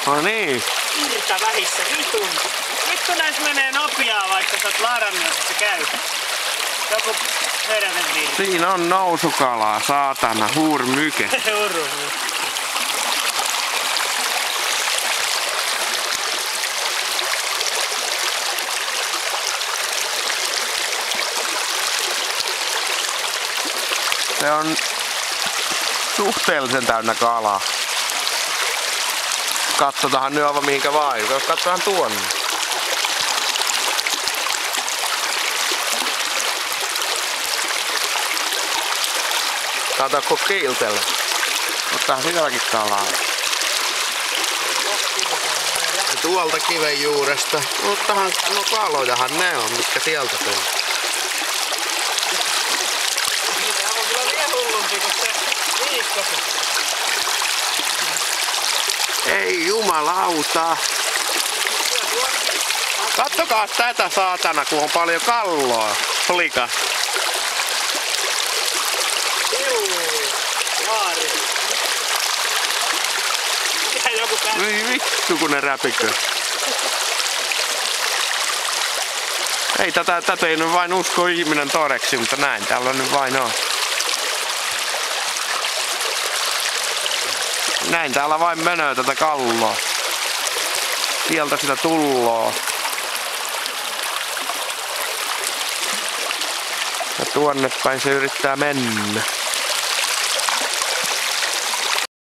No niin. Irta vähissä, vitun. Vittu näis menee nopeaa, vaikka sä oot laarannut, että se käy. Joku heräten viini. Siinä on nousukalaa, saatana, huurmyke. Se on suhteellisen täynnä kalaa. Katsotaan nyt aivan mihinkä vaan. Katsotaan tuonne. Katsokko kiiltellä? Ottaa sielläkin kalaa. Ja tuolta kiven juuresta. Ottahan, no kalojahan ne on, mitkä sieltä tuli. Tämä on kyllä vielä hullumpi kuin se viikkosi. Ei jumalauta. Kattokaa tätä saatana, kun on paljon kalloa. Likas. Laari. Joku päästä. Ei vittu kun ne räpikö. Ei tätä ei nyt vain usko ihminen todeksi, mutta näin täällä nyt vain on. Näin täällä vain menee tätä kalloa. Sieltä sitä tulloo. Ja tuonne päin se yrittää mennä.